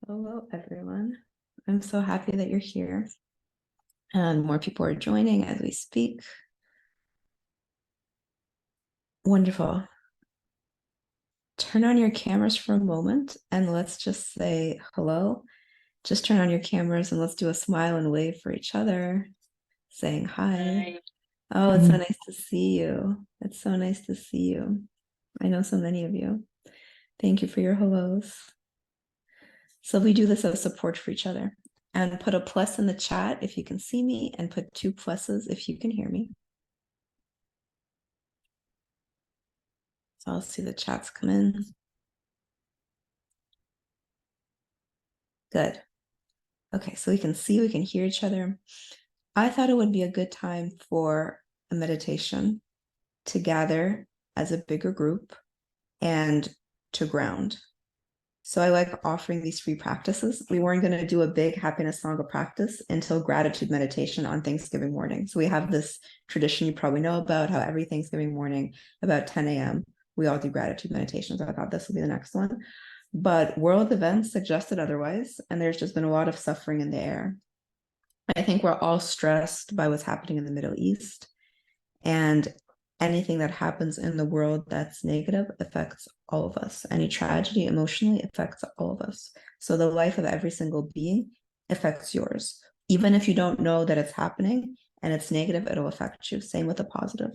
Hello, everyone. I'm so happy that you're here. And more people are joining as we speak. Wonderful. Turn on your cameras for a moment and let's just say hello. Just turn on your cameras and let's do a smile and wave for each other, saying hi. Oh, it's so nice to see you. It's so nice to see you. I know so many of you. Thank you for your hellos. So we do this as support for each other. And put a plus in the chat if you can see me, and put 2 pluses if you can hear me. So I'll see the chats come in. Good. Okay, so we can see, we can hear each other. I thought it would be a good time for a meditation to gather as a bigger group and to ground. So I like offering these free practices. We weren't going to do a big happiness sangha practice until gratitude meditation on Thanksgiving morning. So we have this tradition you probably know about, how every Thanksgiving morning about 10 a.m. we all do gratitude meditations. I thought this will be the next one. But world events suggested otherwise, and there's just been a lot of suffering in the air. I think we're all stressed by what's happening in the Middle East, and anything that happens in the world that's negative affects all of us. Any tragedy emotionally affects all of us. So the life of every single being affects yours. Even if you don't know that it's happening and it's negative, it'll affect you. Same with the positive.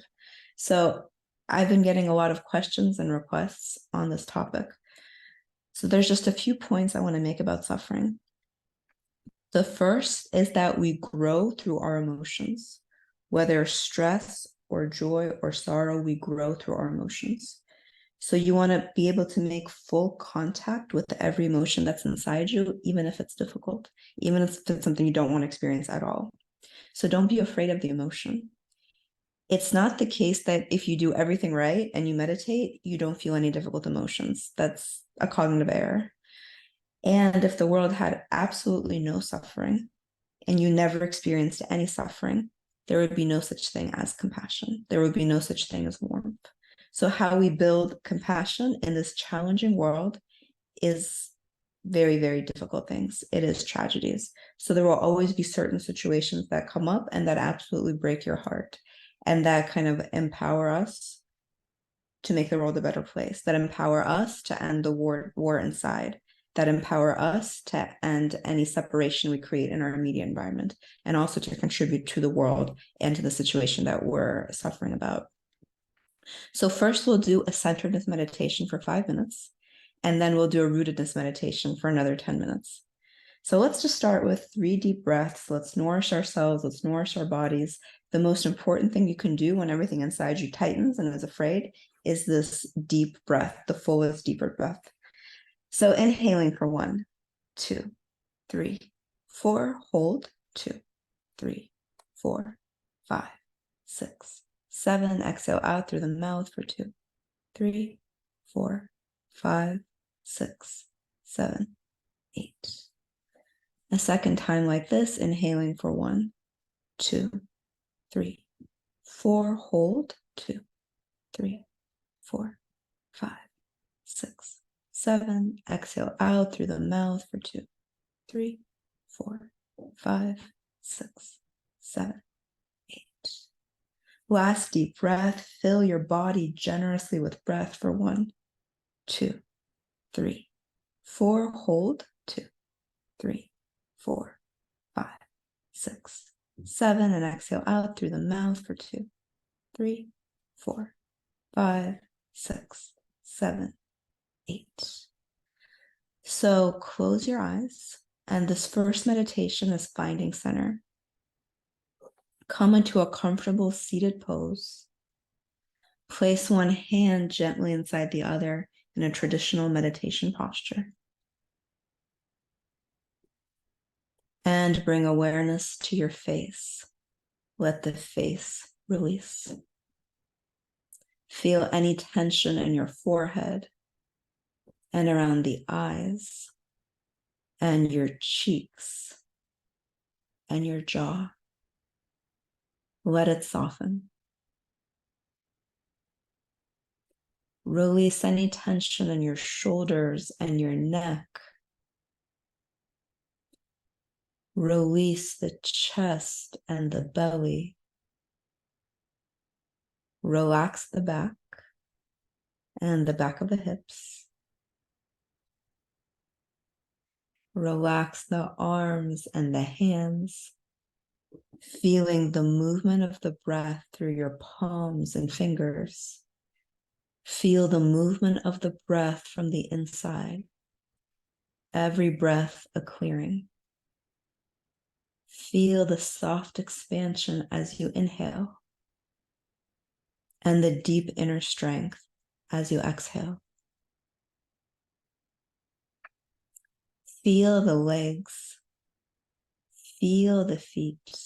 So I've been getting a lot of questions and requests on this topic. So there's just a few points I want to make about suffering. The first is that we grow through our emotions. Whether stress or joy or sorrow, we grow through our emotions. So you want to be able to make full contact with every emotion that's inside you, even if it's difficult, even if it's something you don't want to experience at all. So don't be afraid of the emotion. It's not the case that if you do everything right and you meditate, you don't feel any difficult emotions. That's a cognitive error. And if the world had absolutely no suffering and you never experienced any suffering, there would be no such thing as compassion. There would be no such thing as warmth. So how we build compassion in this challenging world is very, very difficult things. It is tragedies. So there will always be certain situations that come up and that absolutely break your heart and that kind of empower us to make the world a better place, that empower us to end the war inside, that empower us to end any separation we create in our immediate environment, and also to contribute to the world and to the situation that we're suffering about. So first we'll do a centeredness meditation for 5 minutes, and then we'll do a rootedness meditation for another 10 minutes. So let's just start with 3 deep breaths. Let's nourish ourselves. Let's nourish our bodies. The most important thing you can do when everything inside you tightens and is afraid is this deep breath, the fullest, deeper breath. So inhaling for 1, 2, 3, 4, hold, 2, 3, 4, 5, 6, 7. Exhale out through the mouth for 2, 3, 4, 5, 6, 7, 8. A second time like this, inhaling for 1, 2, 3, 4, hold, 2, 3, 4, 5, 6, 7. Exhale out through the mouth for 2, 3, 4, 5, 6, 7, 8. Last deep breath. Fill your body generously with breath for 1, 2, 3, 4. Hold, 2, 3, 4, 5, 6, 7. And exhale out through the mouth for 2, 3, 4, 5, 6, 7, 8. So close your eyes. And this first meditation is finding center. Come into a comfortable seated pose. Place one hand gently inside the other in a traditional meditation posture. And bring awareness to your face. Let the face release. Feel any tension in your forehead and around the eyes and your cheeks and your jaw. Let it soften. Release any tension in your shoulders and your neck Release the chest and the belly. Relax the back and the back of the hips. Relax the arms and the hands, feeling the movement of the breath through your palms and fingers. Feel the movement of the breath from the inside. Every breath a clearing. Feel the soft expansion as you inhale and the deep inner strength as you exhale. Feel the legs. Feel the feet.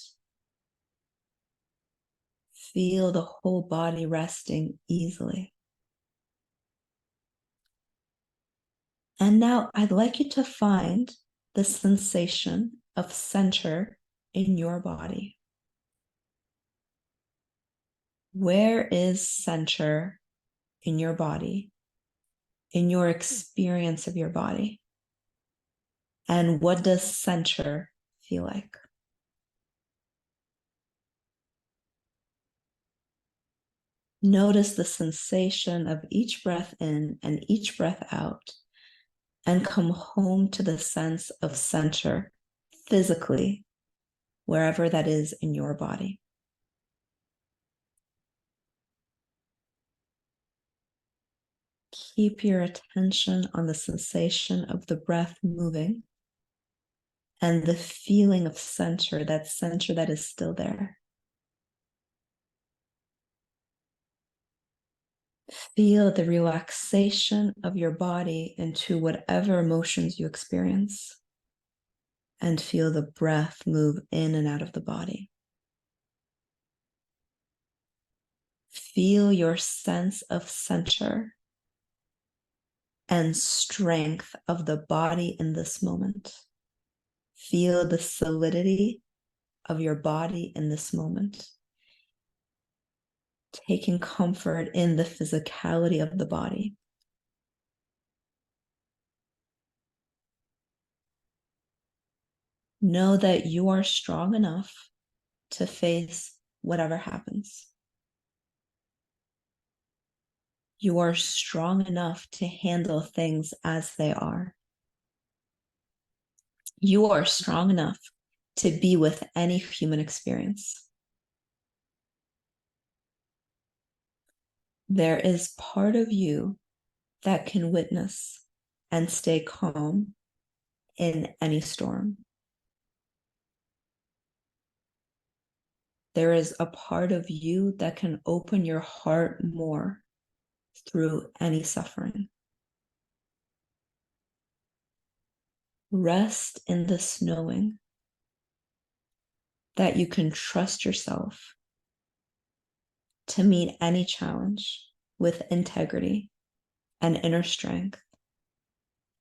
Feel the whole body resting easily. And now I'd like you to find the sensation of center in your body. Where is center in your body, in your experience of your body? And what does center feel like? Notice the sensation of each breath in and each breath out, and come home to the sense of center physically, wherever that is in your body. Keep your attention on the sensation of the breath moving and the feeling of center that is still there. Feel the relaxation of your body into whatever emotions you experience, and feel the breath move in and out of the body. Feel your sense of center and strength of the body in this moment. Feel the solidity of your body in this moment. Taking comfort in the physicality of the body. Know that you are strong enough to face whatever happens. You are strong enough to handle things as they are. You are strong enough to be with any human experience. There is part of you that can witness and stay calm in any storm. There is a part of you that can open your heart more through any suffering. Rest in this knowing that you can trust yourself to meet any challenge with integrity and inner strength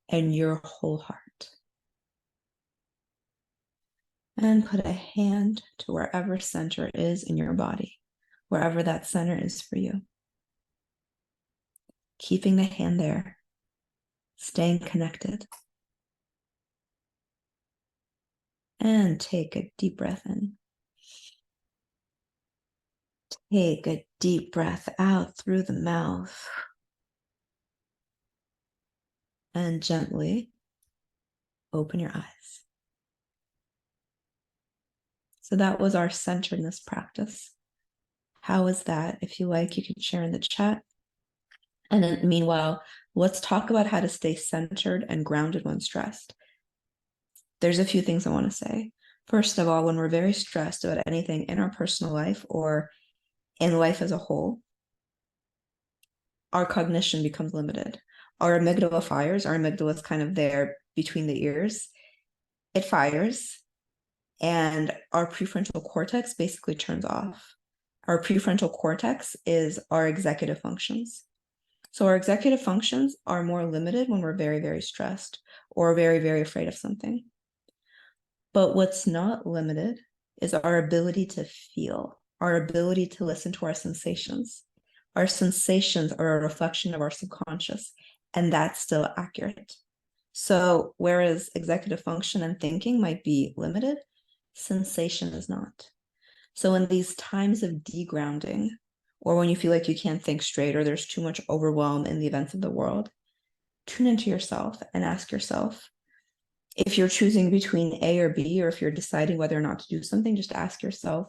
and your whole heart. And put a hand to wherever center is in your body, wherever that center is for you. Keeping the hand there, staying connected. And take a deep breath in. Take a deep breath out through the mouth. And gently open your eyes. So that was our centeredness practice. How was that? If you like, you can share in the chat. And then meanwhile, let's talk about how to stay centered and grounded when stressed. There's a few things I want to say. First of all, when we're very stressed about anything in our personal life or in life as a whole, our cognition becomes limited. Our amygdala fires. Our amygdala is kind of there between the ears. It fires, and our prefrontal cortex basically turns off. Our prefrontal cortex is our executive functions. So our executive functions are more limited when we're very, very stressed or very, very afraid of something. But what's not limited is our ability to feel, our ability to listen to our sensations. Our sensations are a reflection of our subconscious, and that's still accurate. So whereas executive function and thinking might be limited, sensation is not. So in these times of degrounding, or when you feel like you can't think straight or there's too much overwhelm in the events of the world, tune into yourself and ask yourself, if you're choosing between A or B, or if you're deciding whether or not to do something, just ask yourself,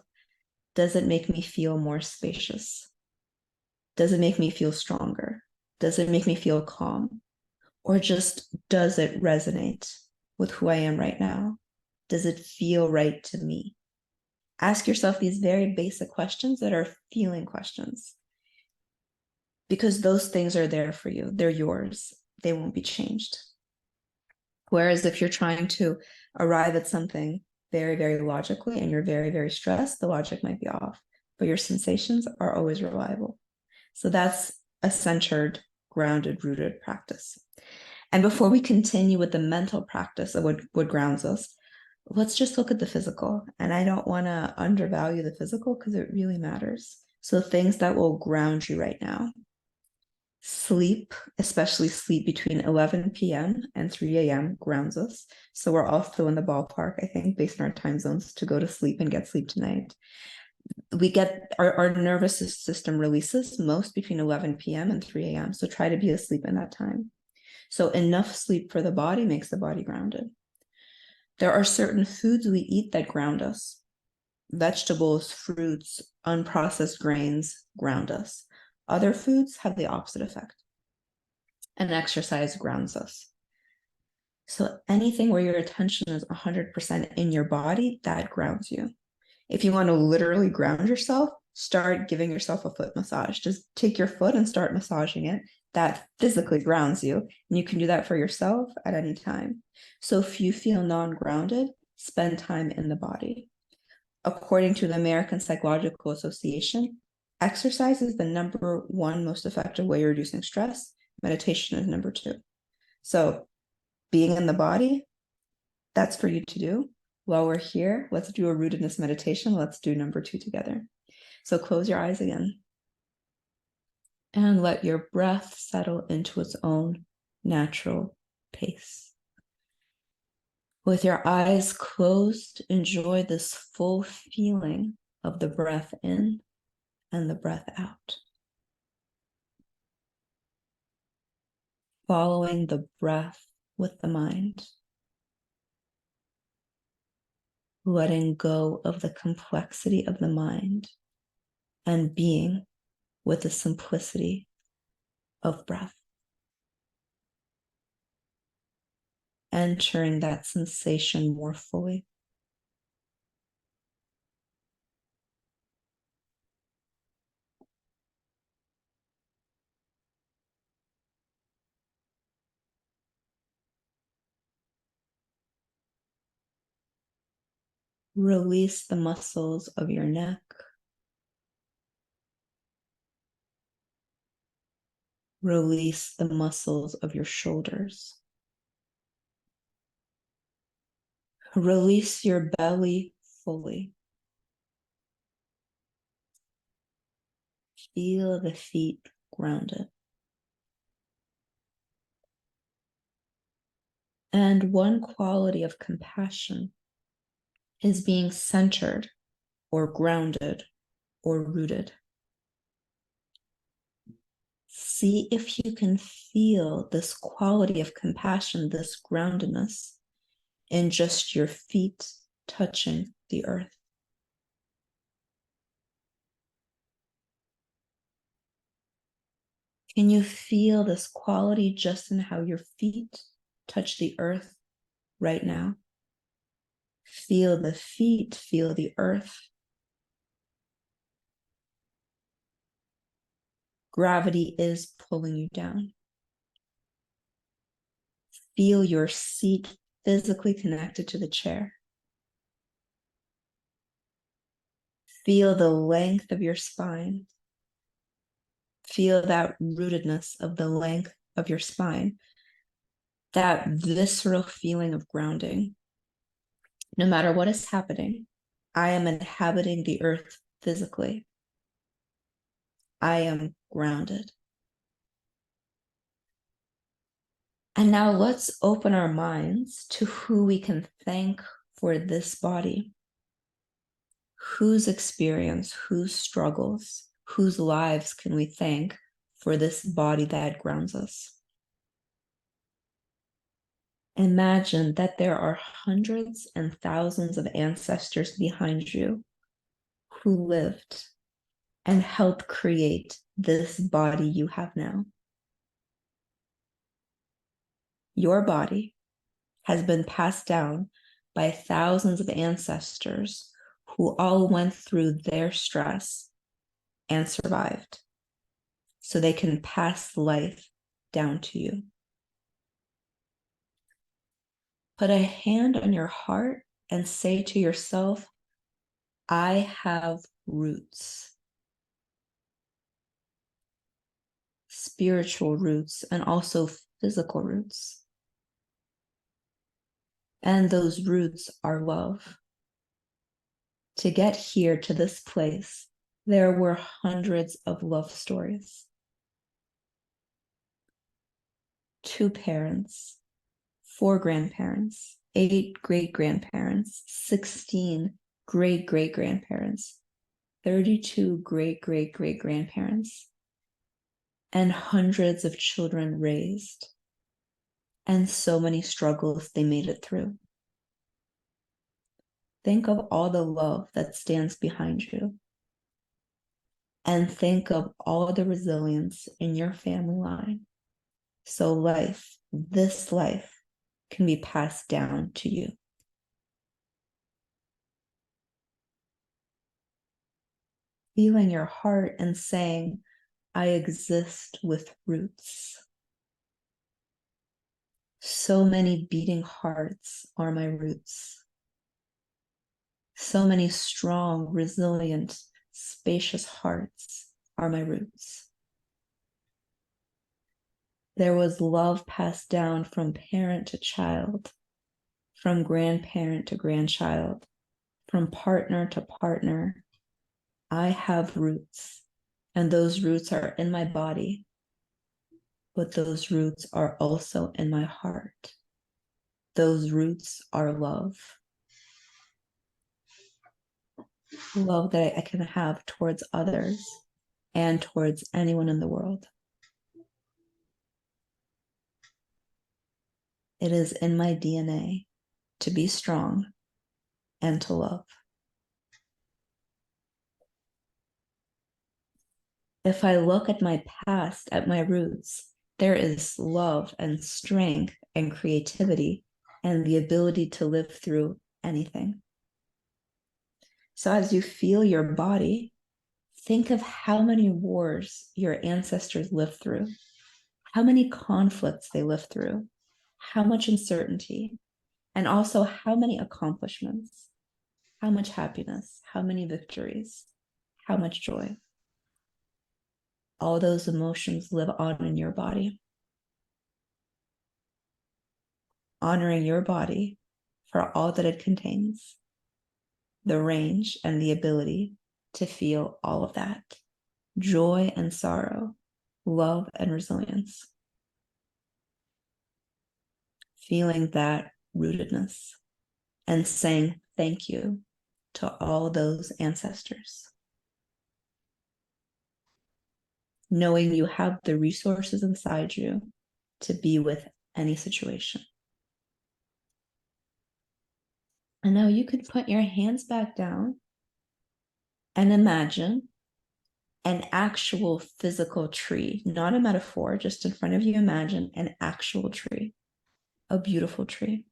does it make me feel more spacious? Does it make me feel stronger? Does it make me feel calm? Or just does it resonate with who I am right now? Does it feel right to me? Ask yourself these very basic questions that are feeling questions, because those things are there for you. They're yours. They won't be changed. Whereas if you're trying to arrive at something very, very logically and you're very, very stressed, the logic might be off, but your sensations are always reliable. So that's a centered, grounded, rooted practice. And before we continue with the mental practice of what grounds us, let's just look at the physical. And I don't want to undervalue the physical because it really matters. So things that will ground you right now. Sleep, especially sleep between 11 p.m. and 3 a.m. grounds us. So we're also in the ballpark, I think, based on our time zones, to go to sleep and get sleep tonight. We get our nervous system releases most between 11 p.m. and 3 a.m. So try to be asleep in that time. So enough sleep for the body makes the body grounded. There are certain foods we eat that ground us. Vegetables, fruits, unprocessed grains ground us. Other foods have the opposite effect. And exercise grounds us. So anything where your attention is 100% in your body, that grounds you. If you want to literally ground yourself, start giving yourself a foot massage. Just take your foot and start massaging it. That physically grounds you. And you can do that for yourself at any time. So if you feel non-grounded, spend time in the body. According to the American Psychological Association, exercise is the #1 most effective way of reducing stress. Meditation is #2. So being in the body, that's for you to do. While we're here, let's do a rootedness meditation. Let's do #2 together. So close your eyes again and let your breath settle into its own natural pace. With your eyes closed, enjoy this full feeling of the breath in and the breath out. Following the breath with the mind. Letting go of the complexity of the mind and being with the simplicity of breath. Entering that sensation more fully. Release the muscles of your neck. Release the muscles of your shoulders. Release your belly fully. Feel the feet grounded. And one quality of compassion is being centered or grounded or rooted. See if you can feel this quality of compassion, this groundedness, in just your feet touching the earth. Can you feel this quality just in how your feet touch the earth right now? Feel the feet, feel the earth. Gravity is pulling you down. Feel your seat physically connected to the chair. Feel the length of your spine. Feel that rootedness of the length of your spine, that visceral feeling of grounding. No matter what is happening, I am inhabiting the earth physically. I am grounded. And now let's open our minds to who we can thank for this body. Whose experience, whose struggles, whose lives can we thank for this body that grounds us? Imagine that there are hundreds and thousands of ancestors behind you who lived and helped create this body you have now. Your body has been passed down by thousands of ancestors who all went through their stress and survived, so they can pass life down to you. Put a hand on your heart and say to yourself, I have roots. Spiritual roots and also physical roots. And those roots are love. To get here to this place, there were hundreds of love stories. 2 parents, 4 grandparents, 8 great-grandparents, 16 great-great-grandparents, 32 great-great-great-grandparents, and hundreds of children raised, and so many struggles they made it through. Think of all the love that stands behind you, and think of all the resilience in your family line. So life, this life, can be passed down to you. Feeling your heart and saying, I exist with roots. So many beating hearts are my roots. So many strong, resilient, spacious hearts are my roots. There was love passed down from parent to child, from grandparent to grandchild, from partner to partner. I have roots, and those roots are in my body, but those roots are also in my heart. Those roots are love. Love that I can have towards others and towards anyone in the world. It is in my DNA to be strong and to love. If I look at my past, at my roots, there is love and strength and creativity and the ability to live through anything. So as you feel your body, think of how many wars your ancestors lived through, how many conflicts they lived through, how much uncertainty, and also how many accomplishments, how much happiness, how many victories, how much joy. All those emotions live on in your body. Honoring your body for all that it contains, the range and the ability to feel all of that, joy and sorrow, love and resilience. Feeling that rootedness and saying thank you to all those ancestors. Knowing you have the resources inside you to be with any situation. And now you can put your hands back down and imagine an actual physical tree, not a metaphor, just in front of you, imagine an actual tree, a beautiful tree.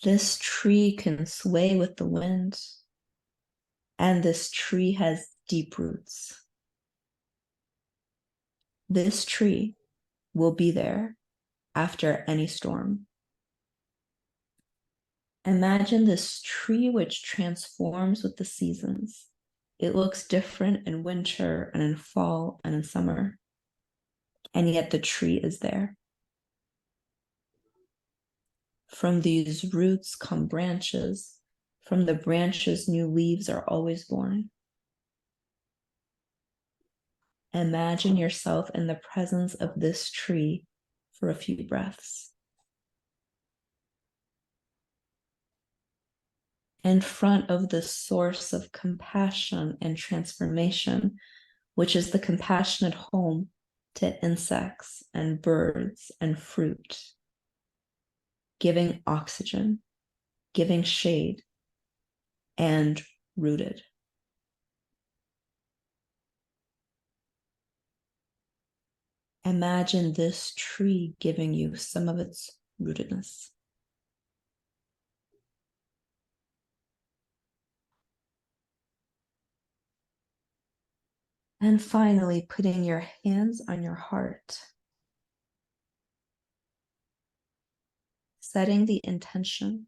This tree can sway with the wind, and this tree has deep roots. This tree will be there after any storm. Imagine this tree which transforms with the seasons. It looks different in winter and in fall and in summer, and yet the tree is there. From these roots come branches. From the branches, new leaves are always born. Imagine yourself in the presence of this tree for a few breaths. In front of the source of compassion and transformation, which is the compassionate home to insects and birds and fruit, giving oxygen, giving shade, and rooted. Imagine this tree giving you some of its rootedness. And finally, putting your hands on your heart, setting the intention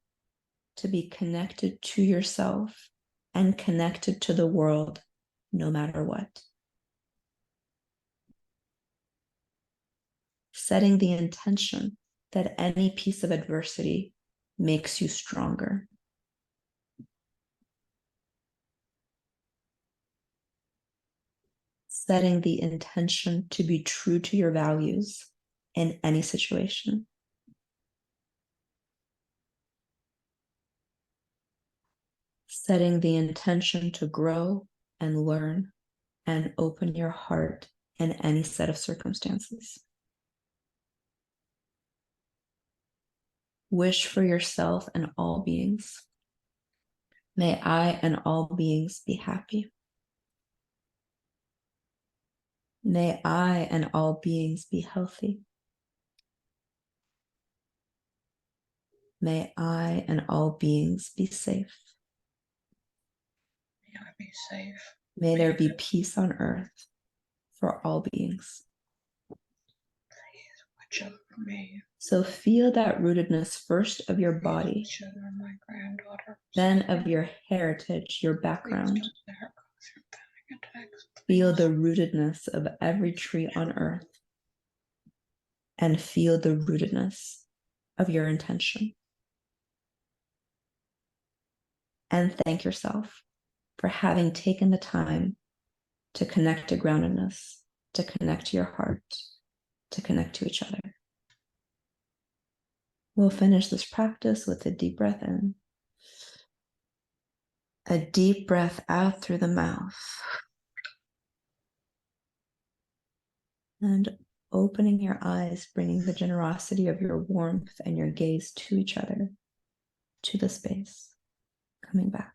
to be connected to yourself and connected to the world, no matter what. Setting the intention that any piece of adversity makes you stronger. Setting the intention to be true to your values in any situation. Setting the intention to grow and learn and open your heart in any set of circumstances. Wish for yourself and all beings. May I and all beings be happy. May I and all beings be healthy. May I and all beings be safe. May I be safe. May there be peace on earth for all beings. Please watch over me. So feel that rootedness first of your body, My granddaughter. then of your heritage, your background. Feel the rootedness of every tree on earth, and feel the rootedness of your intention. And thank yourself for having taken the time to connect to groundedness, to connect to your heart, to connect to each other. We'll finish this practice with a deep breath in, a deep breath out through the mouth, and opening your eyes, bringing the generosity of your warmth and your gaze to each other, to the space, coming back.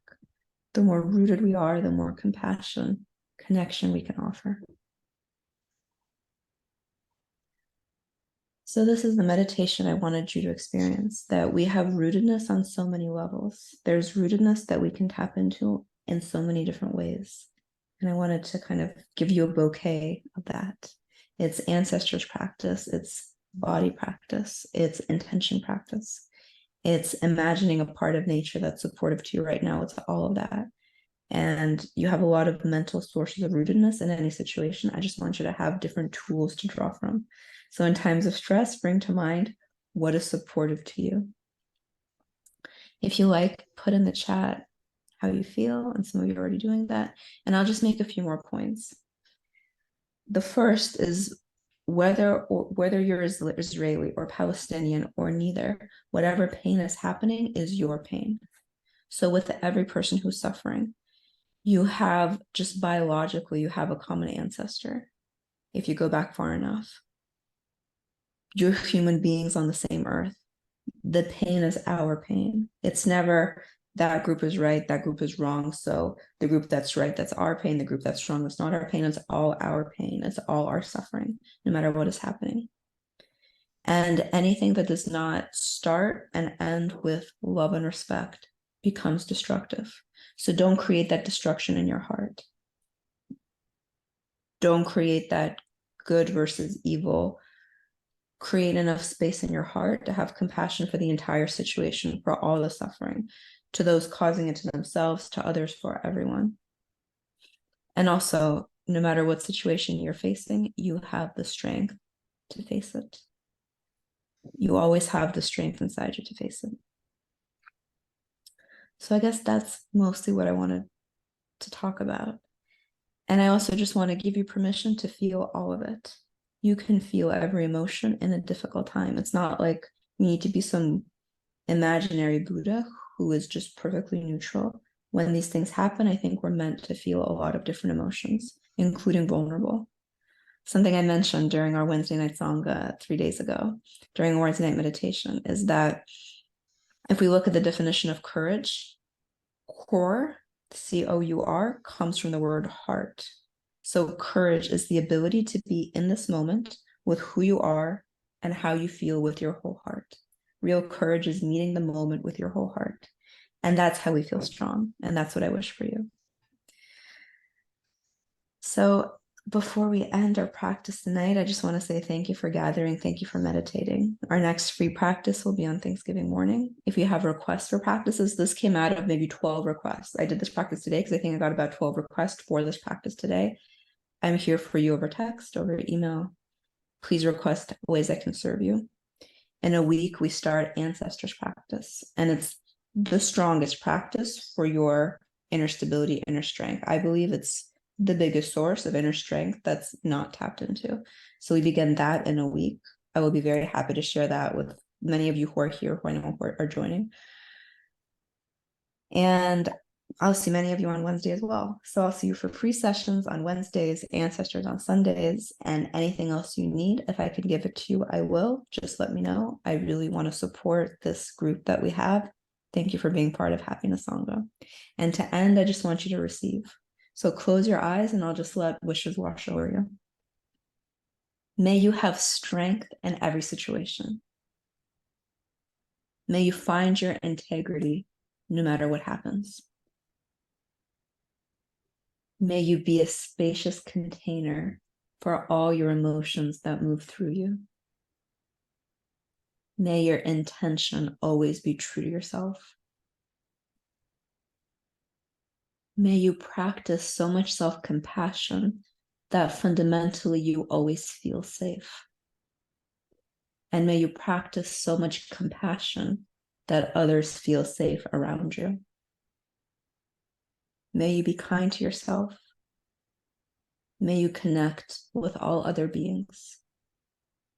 The more rooted we are, the more compassion, connection we can offer. So this is the meditation I wanted you to experience, that we have rootedness on so many levels. There's rootedness that we can tap into in so many different ways. And I wanted to kind of give you a bouquet of that. It's ancestors practice, it's body practice, it's intention practice. It's imagining a part of nature that's supportive to you right now. It's all of that. And you have a lot of mental sources of rootedness in any situation. I just want you to have different tools to draw from. So in times of stress, bring to mind what is supportive to you. If you like, put in the chat how you feel, and some of you are already doing that. And I'll just make a few more points. The first is whether you're Israeli or Palestinian or neither, whatever pain is happening is your pain. So with every person who's suffering, you have, just biologically, you have a common ancestor. If you go back far enough, you're human beings on the same earth. The pain is our pain. It's never that group is right, that group is wrong. So the group that's right, that's our pain. The group that's wrong, that's not our pain. It's all our pain. It's all our suffering, no matter what is happening. And anything that does not start and end with love and respect becomes destructive. So don't create that destruction in your heart. Don't create that good versus evil. Create enough space in your heart to have compassion for the entire situation, for all the suffering, to those causing it to themselves, to others, for everyone. And also, no matter what situation you're facing, you have the strength to face it. You always have the strength inside you to face it. So I guess that's mostly what I wanted to talk about. And I also just want to give you permission to feel all of it. You can feel every emotion in a difficult time. It's not like you need to be some imaginary Buddha who is just perfectly neutral. When these things happen, I think we're meant to feel a lot of different emotions, including vulnerable. Something I mentioned during our Wednesday night Sangha 3 days ago, during Wednesday night meditation, is that if we look at the definition of courage, core, C-O-U-R, comes from the word heart. So courage is the ability to be in this moment with who you are and how you feel with your whole heart. Real courage is meeting the moment with your whole heart. And that's how we feel strong. And that's what I wish for you. So before we end our practice tonight, I just want to say thank you for gathering. Thank you for meditating. Our next free practice will be on Thanksgiving morning. If you have requests for practices, this came out of maybe 12 requests. I did this practice today because I think I got about 12 requests for this practice today. I'm here for you over text, over email. Please request ways I can serve you. In a week, we start ancestors practice, and it's the strongest practice for your inner stability, inner strength. I believe it's the biggest source of inner strength that's not tapped into. So we begin that in a week. I will be very happy to share that with many of you who are here, who I know are joining. And I'll see many of you on Wednesday as well. So I'll see you for free sessions on Wednesdays, ancestors on Sundays, and anything else you need. If I can give it to you, I will. Just let me know. I really want to support this group that we have. Thank you for being part of Happiness Sangha. And to end, I just want you to receive. So close your eyes and I'll just let wishes wash over you. May you have strength in every situation. May you find your integrity no matter what happens. May you be a spacious container for all your emotions that move through you. May your intention always be true to yourself. May you practice so much self-compassion that fundamentally you always feel safe. And may you practice so much compassion that others feel safe around you. May you be kind to yourself. May you connect with all other beings.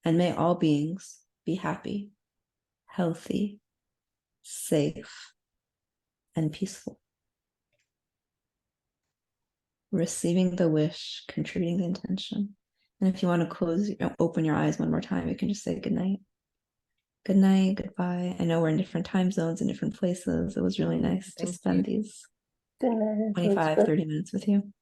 And may all beings be happy, healthy, safe, and peaceful. Receiving the wish, contributing the intention. And if you want to open your eyes one more time, you can just say good night. Good night, goodbye. I know we're in different time zones and different places. It was really nice to spend these Good night. 25, 30 minutes with you.